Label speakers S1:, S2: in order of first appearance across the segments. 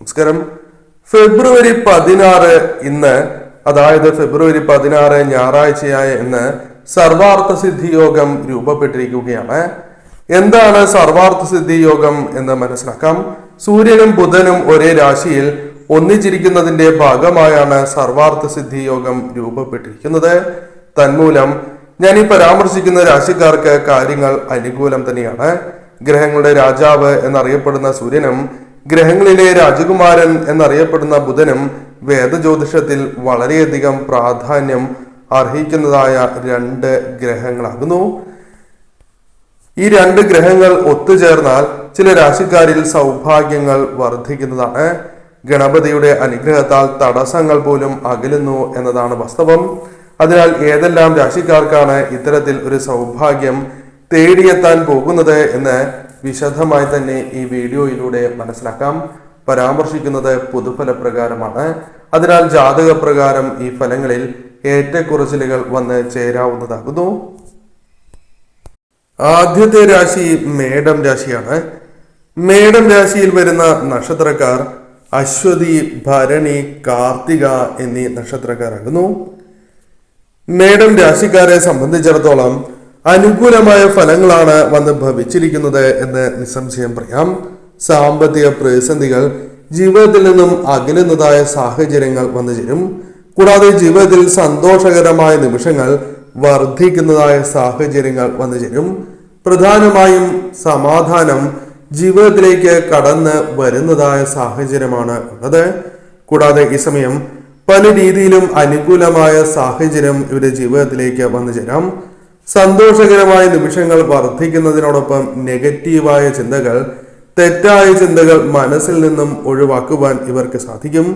S1: നമസ്കാരം. ഫെബ്രുവരി 16 ഇന്ന്, അതായത് ഫെബ്രുവരി 16 ഞായറാഴ്ചയായ ഇന്ന് സർവാർത്ഥ സിദ്ധി യോഗം രൂപപ്പെട്ടിരിക്കുകയാണ്. എന്താണ് സർവാർത്ഥ സിദ്ധി യോഗം എന്ന് മനസ്സിലാക്കാം. സൂര്യനും ബുധനും ഒരേ രാശിയിൽ ഒന്നിച്ചിരിക്കുന്നതിന്റെ ഭാഗമായാണ് സർവാർത്ഥ സിദ്ധി യോഗം രൂപപ്പെട്ടിരിക്കുന്നത്. തന്മൂലം ഞാൻ ഈ പരാമർശിക്കുന്ന രാശിക്കാർക്ക് കാര്യങ്ങൾ അനുകൂലം തന്നെയാണ്. ഗ്രഹങ്ങളുടെ രാജാവ് എന്നറിയപ്പെടുന്ന സൂര്യനും ഗ്രഹങ്ങളിലെ രാജകുമാരൻ എന്നറിയപ്പെടുന്ന ബുധനും വേദജ്യോതിഷത്തിൽ വളരെയധികം പ്രാധാന്യം അർഹിക്കുന്നതായ രണ്ട് ഗ്രഹങ്ങളാകുന്നു. ഈ രണ്ട് ഗ്രഹങ്ങൾ ഒത്തുചേർന്നാൽ ചില രാശിക്കാരിൽ സൗഭാഗ്യങ്ങൾ വർദ്ധിക്കുന്നതാണ്. ഗണപതിയുടെ അനുഗ്രഹത്താൽ തടസ്സങ്ങൾ പോലും അകലുന്നു എന്നതാണ് വാസ്തവം. അതിനാൽ ഏതെല്ലാം രാശിക്കാർക്കാണ് ഇത്തരത്തിൽ ഒരു സൗഭാഗ്യം തേടിയെത്താൻ പോകുന്നത് എന്ന് വിശദമായി തന്നെ ഈ വീഡിയോയിലൂടെ മനസ്സിലാക്കാം. പരാമർശിക്കുന്നത് പൊതുഫല പ്രകാരമാണ്. അതിനാൽ ജാതക പ്രകാരം ഈ ഫലങ്ങളിൽ ഏറ്റക്കുറച്ചിലുകൾ വന്ന് ചേരാവുന്നതാകുന്നു. ആദ്യത്തെ രാശി മേടം രാശിയാണ്. മേടം രാശിയിൽ വരുന്ന നക്ഷത്രക്കാർ അശ്വതി, ഭരണി, കാർത്തിക എന്നീ നക്ഷത്രക്കാരാകുന്നു. മേടം രാശിക്കാരെ സംബന്ധിച്ചിടത്തോളം അനുകൂലമായ ഫലങ്ങളാണ് വന്ന് ഭവിച്ചിരിക്കുന്നത് എന്ന് നിസ്സംശയം പറയാം. സാമ്പത്തിക പ്രതിസന്ധികൾ ജീവിതത്തിൽ നിന്നും അകലുന്നതായ സാഹചര്യങ്ങൾ വന്നു ചേരും. കൂടാതെ ജീവിതത്തിൽ സന്തോഷകരമായ നിമിഷങ്ങൾ വർദ്ധിക്കുന്നതായ സാഹചര്യങ്ങൾ വന്നു ചേരും. പ്രധാനമായും സമാധാനം ജീവിതത്തിലേക്ക് കടന്ന് വരുന്നതായ സാഹചര്യമാണ് ഉള്ളത്. കൂടാതെ ഈ സമയം പല രീതിയിലും അനുകൂലമായ സാഹചര്യം ഇവരുടെ ജീവിതത്തിലേക്ക് വന്നു ചേരാം. സന്തോഷകരമായ നിമിഷങ്ങൾ വർദ്ധിക്കുന്നതിനോടൊപ്പം നെഗറ്റീവായ ചിന്തകൾ, തെറ്റായ ചിന്തകൾ മനസ്സിൽ നിന്നും ഒഴിവാക്കുവാൻ ഇവർക്ക് സാധിക്കും.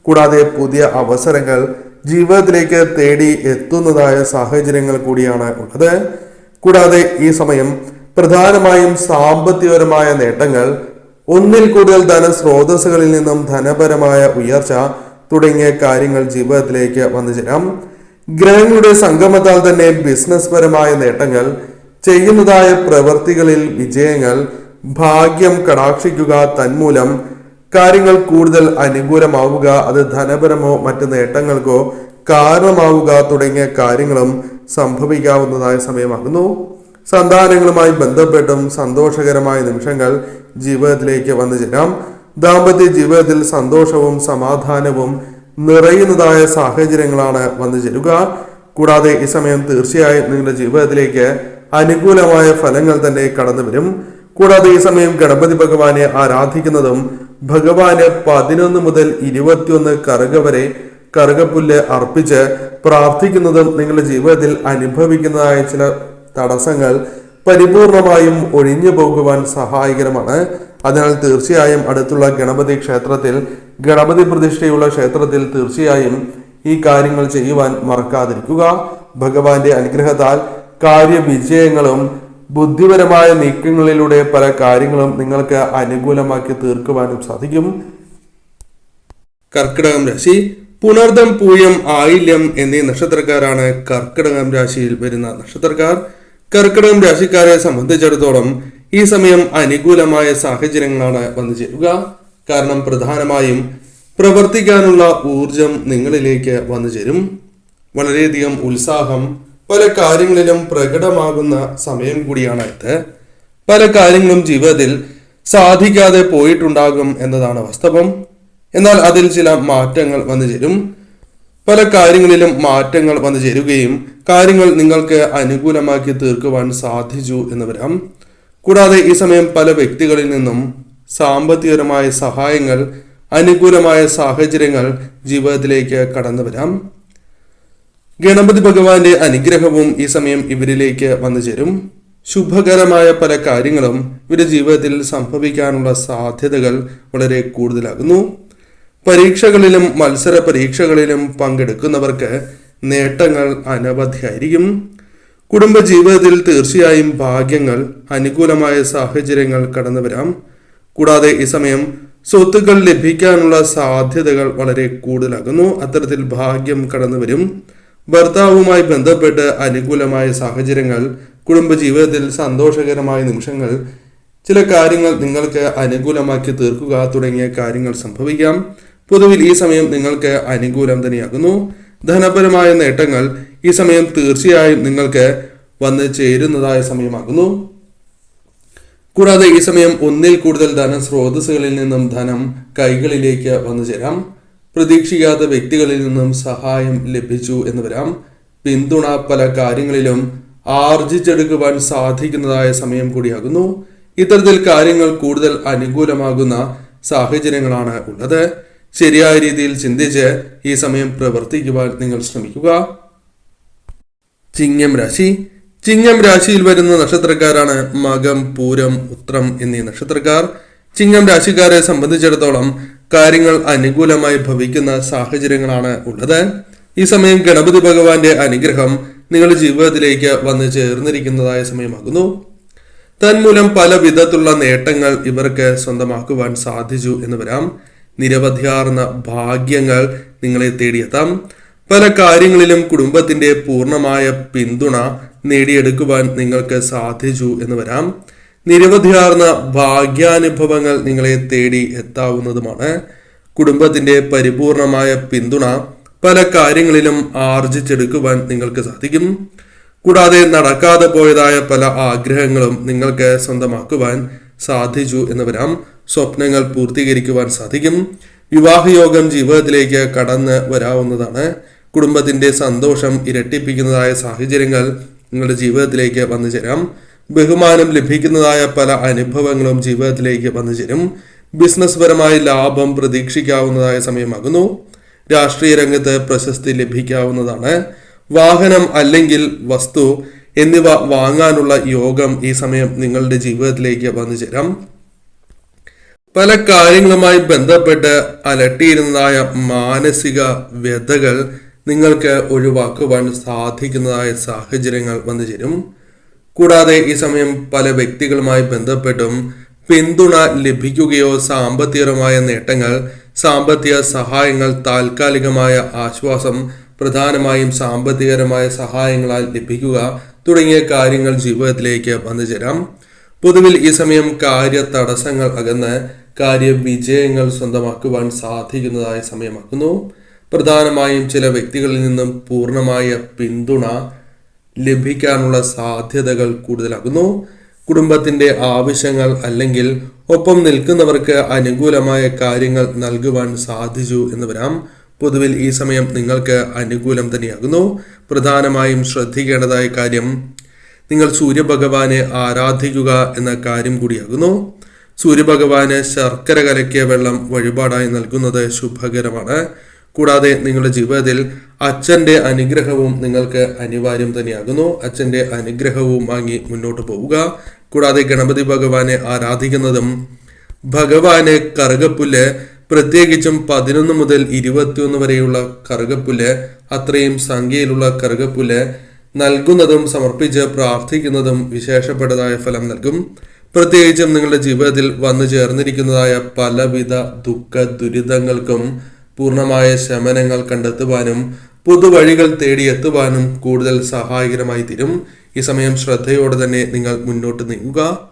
S1: കൂടാതെ പുതിയ അവസരങ്ങൾ ജീവിതത്തിലേക്ക് തേടി എത്തുന്നതായ സാഹചര്യങ്ങൾ കൂടിയാണ് ഉള്ളത്. കൂടാതെ ഈ സമയം പ്രധാനമായും സാമ്പത്തികപരമായ നേട്ടങ്ങൾ, ഒന്നിൽ കൂടുതൽ ധനസ്രോതസ്സുകളിൽ നിന്നും ധനപരമായ ഉയർച്ച തുടങ്ങിയ കാര്യങ്ങൾ ജീവിതത്തിലേക്ക് വന്നു ചേരാം. ഗ്രഹങ്ങളുടെ സംഗമത്താൽ തന്നെ ബിസിനസ് പരമായ നേട്ടങ്ങൾ, ചെയ്യുന്നതായ പ്രവൃത്തികളിൽ വിജയങ്ങൾ, ഭാഗ്യം കടാക്ഷിക്കുക, തന്മൂലം കാര്യങ്ങൾ കൂടുതൽ അനുകൂലമാവുക, അത് ധനപരമോ മറ്റ് നേട്ടങ്ങൾക്കോ കാരണമാവുക തുടങ്ങിയ കാര്യങ്ങളും സംഭവിക്കാവുന്നതായ സമയമാകുന്നു. സന്താനങ്ങളുമായി ബന്ധപ്പെട്ടും സന്തോഷകരമായ നിമിഷങ്ങൾ ജീവിതത്തിലേക്ക് വന്നു ചേരാം. ദാമ്പത്യ ജീവിതത്തിൽ സന്തോഷവും സമാധാനവും നിറയുന്നതായ സാഹചര്യങ്ങളാണ് വന്നു ചേരുക. കൂടാതെ ഈ സമയം തീർച്ചയായും നിങ്ങളുടെ ജീവിതത്തിലേക്ക് അനുകൂലമായ ഫലങ്ങൾ തന്നെ കടന്നു വരും. കൂടാതെ ഈ സമയം ഗണപതി ഭഗവാനെ ആരാധിക്കുന്നതും ഭഗവാന് 11 മുതൽ 21 കറുക വരെ കറുകപ്പുല്ല് അർപ്പിച്ച് പ്രാർത്ഥിക്കുന്നതും നിങ്ങളുടെ ജീവിതത്തിൽ അനുഭവിക്കുന്നതായ ചില തടസ്സങ്ങൾ പരിപൂർണമായും ഒഴിഞ്ഞു പോകുവാൻ സഹായകരമാണ്. അതിനാൽ തീർച്ചയായും അടുത്തുള്ള ഗണപതി ക്ഷേത്രത്തിൽ, ഗണപതി പ്രതിഷ്ഠയുള്ള ക്ഷേത്രത്തിൽ തീർച്ചയായും ഈ കാര്യങ്ങൾ ചെയ്യുവാൻ മറക്കാതിരിക്കുക. ഭഗവാന്റെ അനുഗ്രഹത്താൽ കാര്യവിജയങ്ങളും ബുദ്ധിപരമായ നീക്കങ്ങളിലൂടെ പല കാര്യങ്ങളും നിങ്ങൾക്ക് അനുകൂലമാക്കി തീർക്കുവാനും സാധിക്കും. കർക്കിടകം രാശി. പുണർദം, പൂയം, ആയില്യം എന്നീ നക്ഷത്രക്കാരാണ് കർക്കിടകം രാശിയിൽ വരുന്ന നക്ഷത്രക്കാർ. കർക്കിടകം രാശിക്കാരെ സംബന്ധിച്ചിടത്തോളം ഈ സമയം അനുകൂലമായ സാഹചര്യങ്ങളാണ് വന്നു ചേരുക. കാരണം പ്രധാനമായും പ്രവർത്തിക്കാനുള്ള ഊർജം നിങ്ങളിലേക്ക് വന്നു ചേരും. വളരെയധികം ഉത്സാഹം പല കാര്യങ്ങളിലും പ്രകടമാകുന്ന സമയം കൂടിയാണ് ഇത്. പല കാര്യങ്ങളും ജീവിതത്തിൽ സാധിക്കാതെ പോയിട്ടുണ്ടാകും എന്നതാണ് വാസ്തവം. എന്നാൽ അതിൽ ചില മാറ്റങ്ങൾ വന്നു ചേരും. പല കാര്യങ്ങളിലും മാറ്റങ്ങൾ വന്നു ചേരുകയും കാര്യങ്ങൾ നിങ്ങൾക്ക് അനുകൂലമാക്കി തീർക്കുവാൻ സാധിച്ചു എന്ന് വരാം. കൂടാതെ ഈ സമയം പല വ്യക്തികളിൽ നിന്നും സാമ്പത്തികപരമായ സഹായങ്ങൾ, അനുകൂലമായ സാഹചര്യങ്ങൾ ജീവിതത്തിലേക്ക് കടന്നു വരാം. ഗണപതി ഭഗവാന്റെ അനുഗ്രഹവും ഈ സമയം ഇവരിലേക്ക് വന്നു ചേരും. ശുഭകരമായ പല കാര്യങ്ങളും ഇവരുടെ ജീവിതത്തിൽ സംഭവിക്കാനുള്ള സാധ്യതകൾ വളരെ കൂടുതലാകുന്നു. പരീക്ഷകളിലും മത്സര പരീക്ഷകളിലും പങ്കെടുക്കുന്നവർക്ക് നേട്ടങ്ങൾ അനവധിയായിരിക്കും. കുടുംബ ജീവിതത്തിൽ തീർച്ചയായും ഭാഗ്യങ്ങൾ, അനുകൂലമായ സാഹചര്യങ്ങൾ കടന്നു വരാം. കൂടാതെ ഈ സമയം സ്വത്തുക്കൾ ലഭിക്കാനുള്ള സാധ്യതകൾ വളരെ കൂടുതലാകുന്നു. അത്തരത്തിൽ ഭാഗ്യം കടന്നു വരും. ഭർത്താവുമായി ബന്ധപ്പെട്ട് അനുകൂലമായ സാഹചര്യങ്ങൾ, കുടുംബ ജീവിതത്തിൽ സന്തോഷകരമായ നിമിഷങ്ങൾ, ചില കാര്യങ്ങൾ നിങ്ങൾക്ക് അനുകൂലമാക്കി തീർക്കുക തുടങ്ങിയ കാര്യങ്ങൾ സംഭവിക്കാം. പൊതുവിൽ ഈ സമയം നിങ്ങൾക്ക് അനുകൂലം തന്നെയാകുന്നു. ധനപരമായ നേട്ടങ്ങൾ ഈ സമയം തീർച്ചയായും നിങ്ങൾക്ക് വന്ന് ചേരുന്നതായ സമയമാകുന്നു. കൂടാതെ ഈ സമയം ഒന്നിൽ കൂടുതൽ ധനസ്രോതസ്സുകളിൽ നിന്നും ധനം കൈകളിലേക്ക് വന്നു ചേരാം. പ്രതീക്ഷിക്കാത്ത വ്യക്തികളിൽ നിന്നും സഹായം ലഭിച്ചു എന്ന് വരാം. പിന്തുണ പല കാര്യങ്ങളിലും ആർജിച്ചെടുക്കുവാൻ സാധിക്കുന്നതായ സമയം കൂടിയാകുന്നു. ഇത്തരത്തിൽ കാര്യങ്ങൾ കൂടുതൽ അനുകൂലമാകുന്ന സാഹചര്യങ്ങളാണ് ഉള്ളത്. ശരിയായ രീതിയിൽ ചിന്തിച്ച് ഈ സമയം പ്രവർത്തിക്കുവാൻ നിങ്ങൾ ശ്രമിക്കുക. ചിങ്ങം രാശി. ചിങ്ങം രാശിയിൽ വരുന്ന നക്ഷത്രക്കാരാണ് മകം, പൂരം, ഉത്രം എന്നീ നക്ഷത്രക്കാർ. ചിങ്ങം രാശിക്കാരെ സംബന്ധിച്ചിടത്തോളം കാര്യങ്ങൾ അനുകൂലമായി ഭവിക്കുന്ന സാഹചര്യങ്ങളാണ് ഉള്ളത്. ഈ സമയം ഗണപതി ഭഗവാന്റെ അനുഗ്രഹം നിങ്ങളുടെ ജീവിതത്തിലേക്ക് വന്നു ചേർന്നിരിക്കുന്നതായ സമയമാകുന്നു. തന്മൂലം പല വിധത്തിലുള്ള നേട്ടങ്ങൾ ഇവർക്ക് സ്വന്തമാക്കുവാൻ സാധിച്ചു എന്ന് വരാം. നിരവധിയാർന്ന ഭാഗ്യങ്ങൾ നിങ്ങളെ തേടിയെത്താം. പല കാര്യങ്ങളിലും കുടുംബത്തിന്റെ പൂർണ്ണമായ പിന്തുണ നേടിയെടുക്കുവാൻ നിങ്ങൾക്ക് സാധിച്ചു എന്ന് വരാം. നിരവധിയാർന്ന ഭാഗ്യാനുഭവങ്ങൾ നിങ്ങളെ തേടി എത്താവുന്നതുമാണ്. കുടുംബത്തിന്റെ പരിപൂർണമായ പിന്തുണ പല കാര്യങ്ങളിലും ആർജിച്ചെടുക്കുവാൻ നിങ്ങൾക്ക് സാധിക്കും. കൂടാതെ നടക്കാതെ പോയതായ പല ആഗ്രഹങ്ങളും നിങ്ങൾക്ക് സ്വന്തമാക്കുവാൻ സാധിച്ചു എന്ന് വരാം. സ്വപ്നങ്ങൾ പൂർത്തീകരിക്കുവാൻ സാധിക്കും. വിവാഹയോഗം ജീവിതത്തിലേക്ക് കടന്ന് വരാവുന്നതാണ്. കുടുംബത്തിന്റെ സന്തോഷം ഇരട്ടിപ്പിക്കുന്നതായ സാഹചര്യങ്ങൾ നിങ്ങളുടെ ജീവിതത്തിലേക്ക് വന്നു ചേരാം. ബഹുമാനം ലഭിക്കുന്നതായ പല അനുഭവങ്ങളും ജീവിതത്തിലേക്ക് വന്നു ചേരും. ബിസിനസ് പരമായി ലാഭം പ്രതീക്ഷിക്കാവുന്നതായ സമയമാകുന്നു. രാഷ്ട്രീയ രംഗത്ത് പ്രശസ്തി ലഭിക്കാവുന്നതാണ്. വാഹനം അല്ലെങ്കിൽ വസ്തു എന്നിവ വാങ്ങാനുള്ള യോഗം ഈ സമയം നിങ്ങളുടെ ജീവിതത്തിലേക്ക് വന്നു ചേരാം. പല കാര്യങ്ങളുമായി ബന്ധപ്പെട്ട് അലട്ടിയിരുന്നതായ മാനസിക വ്യതകൾ നിങ്ങൾക്ക് ഒഴിവാക്കുവാൻ സാധിക്കുന്നതായ സാഹചര്യങ്ങൾ വന്നു ചേരും. കൂടാതെ ഈ സമയം പല വ്യക്തികളുമായി ബന്ധപ്പെട്ടും പിന്തുണ ലഭിക്കുകയോ സാമ്പത്തികമായ നേട്ടങ്ങൾ, സാമ്പത്തിക സഹായങ്ങൾ, താൽക്കാലികമായ ആശ്വാസം, പ്രധാനമായും സാമ്പത്തികപരമായ സഹായങ്ങളാൽ ലഭിക്കുക തുടങ്ങിയ കാര്യങ്ങൾ ജീവിതത്തിലേക്ക് വന്നു ചേരാം. പൊതുവിൽ ഈ സമയം കാര്യ തടസ്സങ്ങൾ അകന്ന് കാര്യവിജയങ്ങൾ സ്വന്തമാക്കുവാൻ സാധിക്കുന്നതായ സമയമാക്കുന്നു. പ്രധാനമായും ചില വ്യക്തികളിൽ നിന്നും പൂർണ്ണമായ പിന്തുണ ലഭിക്കാനുള്ള സാധ്യതകൾ കൂടുതലാകുന്നു. കുടുംബത്തിന്റെ ആവശ്യങ്ങൾ അല്ലെങ്കിൽ ഒപ്പം നിൽക്കുന്നവർക്ക് അനുകൂലമായ കാര്യങ്ങൾ നൽകുവാൻ സാധിച്ചു എന്ന് വരാം. പൊതുവിൽ ഈ സമയം നിങ്ങൾക്ക് അനുകൂലം തന്നെയാകുന്നു. പ്രധാനമായും ശ്രദ്ധിക്കേണ്ടതായ കാര്യം നിങ്ങൾ സൂര്യഭഗവാനെ ആരാധിക്കുക എന്ന കാര്യം കൂടിയാകുന്നു. സൂര്യഭഗവാന് ശർക്കര കലക്കിയ വെള്ളം വഴിപാടായി നൽകുന്നത് ശുഭകരമാണ്. കൂടാതെ നിങ്ങളുടെ ജീവിതത്തിൽ അച്ഛന്റെ അനുഗ്രഹവും നിങ്ങൾക്ക് അനിവാര്യം തന്നെയാകുന്നു. അച്ഛന്റെ അനുഗ്രഹവും വാങ്ങി മുന്നോട്ട് പോവുക. കൂടാതെ ഗണപതി ഭഗവാനെ ആരാധിക്കുന്നതും ഭഗവാന് കറുകപ്പുല്ല്, പ്രത്യേകിച്ചും 11 മുതൽ 21 വരെയുള്ള കറുകപ്പുല്ല്, അത്രയും സംഖ്യയിലുള്ള കറുകപ്പുല്ല് നൽകുന്നതും സമർപ്പിച്ച് പ്രാർത്ഥിക്കുന്നതും വിശേഷപ്പെട്ടതായ ഫലം നൽകും. പ്രത്യേകിച്ചും നിങ്ങളുടെ ജീവിതത്തിൽ വന്നു ചേർന്നിരിക്കുന്നതായ പലവിധ ദുഃഖ ദുരിതങ്ങൾക്കും പൂർണ്ണമായ ശമനങ്ങൾ കണ്ടെത്തുവാനും പുതുവഴികൾ തേടിയെത്തുവാനും കൂടുതൽ സഹായകരമായി തീരും. ഈ സമയം ശ്രദ്ധയോടെ തന്നെ നിങ്ങൾ മുന്നോട്ട് നീങ്ങുക.